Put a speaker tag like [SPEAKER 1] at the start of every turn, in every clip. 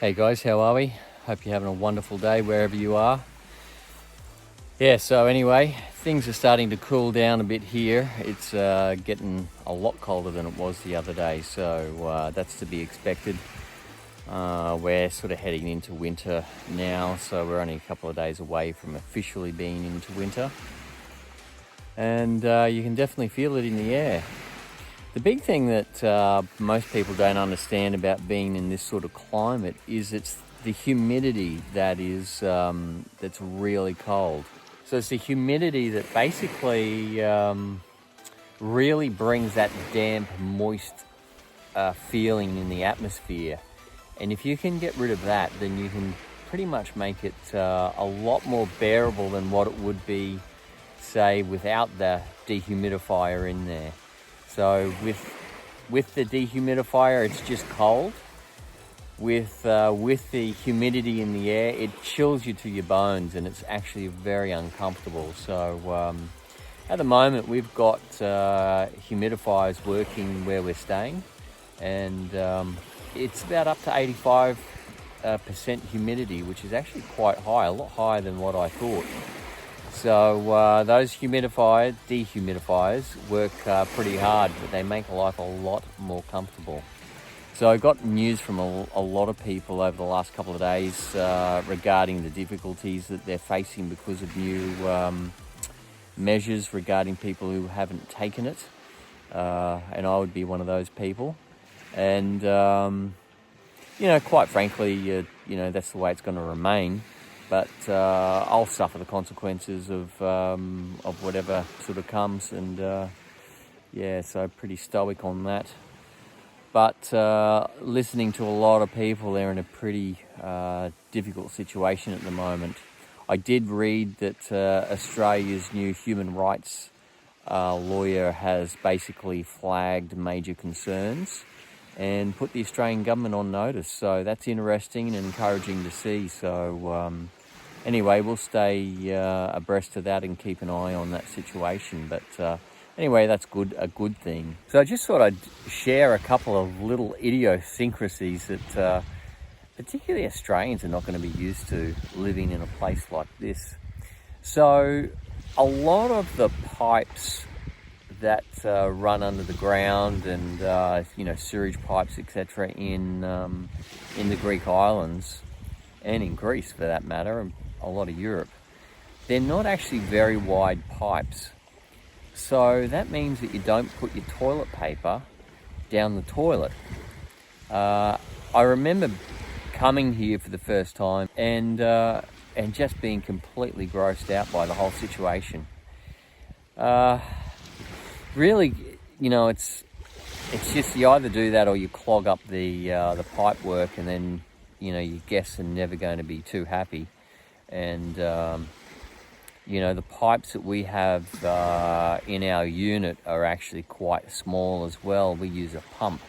[SPEAKER 1] Hey guys, how are we? Hope you're having a wonderful day wherever you are. Yeah, so anyway, things are starting to cool down a bit here. It's getting a lot colder than it was the other day, so that's to be expected. We're sort of heading into winter now, so we're only a couple of days away from officially being into winter. And you can definitely feel it in the air. The big thing that most people don't understand about being in this sort of climate is it's the humidity that is that's really cold. So it's the humidity that basically really brings that damp, moist feeling in the atmosphere. And if you can get rid of that, then you can pretty much make it a lot more bearable than what it would be, say, without the dehumidifier in there. So with the dehumidifier, it's just cold. With the humidity in the air, it chills you to your bones, and it's actually very uncomfortable. So at the moment, we've got humidifiers working where we're staying, and it's about up to 85% humidity, which is actually quite high, a lot higher than what I thought. So those dehumidifiers work pretty hard, but they make life a lot more comfortable. So I got news from a lot of people over the last couple of days regarding the difficulties that they're facing because of new measures regarding people who haven't taken it. And I would be one of those people. And, quite frankly, that's the way it's going to remain. But I'll suffer the consequences of whatever sort of comes, and so pretty stoic on that. But listening to a lot of people, they're in a pretty difficult situation at the moment. I did read that Australia's new human rights lawyer has basically flagged major concerns and put the Australian government on notice. So that's interesting and encouraging to see. So anyway, we'll stay abreast of that and keep an eye on that situation. But anyway, that's a good thing. So I just thought I'd share a couple of little idiosyncrasies that particularly Australians are not going to be used to living in a place like this. So a lot of the pipes that run under the ground and sewage pipes, etc., in the Greek islands and in Greece for that matter, and a lot of Europe, they're not actually very wide pipes. So that means that you don't put your toilet paper down the toilet. I remember coming here for the first time and just being completely grossed out by the whole situation. Really, it's just you either do that or you clog up the pipe work, and then your guests are never going to be too happy. And the pipes that we have in our unit are actually quite small as well. We use a pump,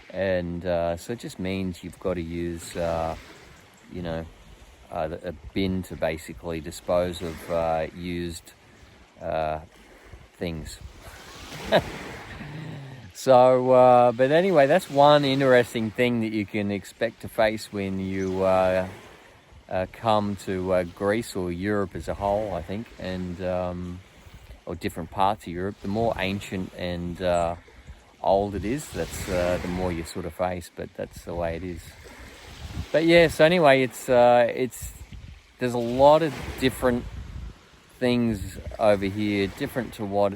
[SPEAKER 1] and so it just means you've got to use a bin to basically dispose of used things. So, but anyway, that's one interesting thing that you can expect to face when you come to Greece or Europe as a whole, I think, and or different parts of Europe. The more ancient and old it is, that's the more you sort of face. But that's the way it is. But yeah, so anyway, it's there's a lot of different things over here, different to what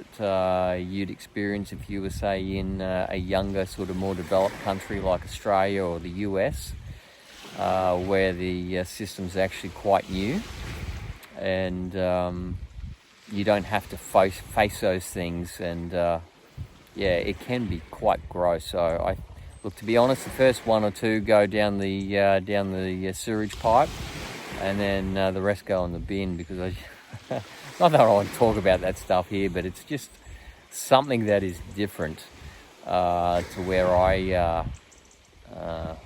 [SPEAKER 1] you'd experience if you were, say, in a younger, sort of more developed country like Australia or the US, where the system's actually quite new, and you don't have to face those things, and it can be quite gross. So to be honest, the first one or two go down the sewage pipe, and then the rest go in the bin, because not that I want to talk about that stuff here, but it's just something that is different to where I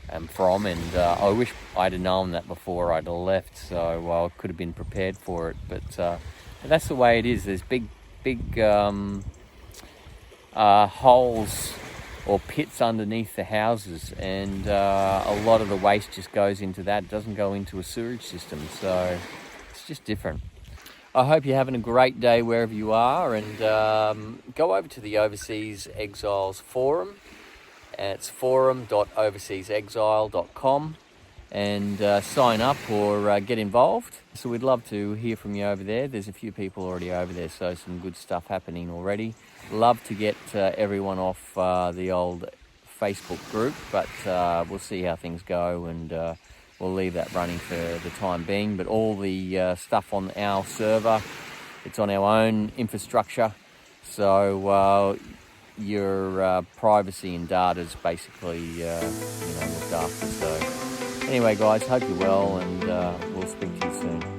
[SPEAKER 1] am from, and I wish I'd have known that before I'd left, so I could have been prepared for it. But that's the way it is. There's big holes or pits underneath the houses, and a lot of the waste just goes into that. It doesn't go into a sewage system, so it's just different. I hope you're having a great day wherever you are, and go over to the Overseas Exiles forum. It's forum.overseasexile.com, and sign up or get involved. So we'd love to hear from you over there. There's a few people already over there, so some good stuff happening already. Love to get everyone off the old Facebook group, but we'll see how things go, and we'll leave that running for the time being. But all the stuff on our server, it's on our own infrastructure, so your privacy and data is basically looked after. So anyway, guys, hope you're well, and we'll speak to you soon.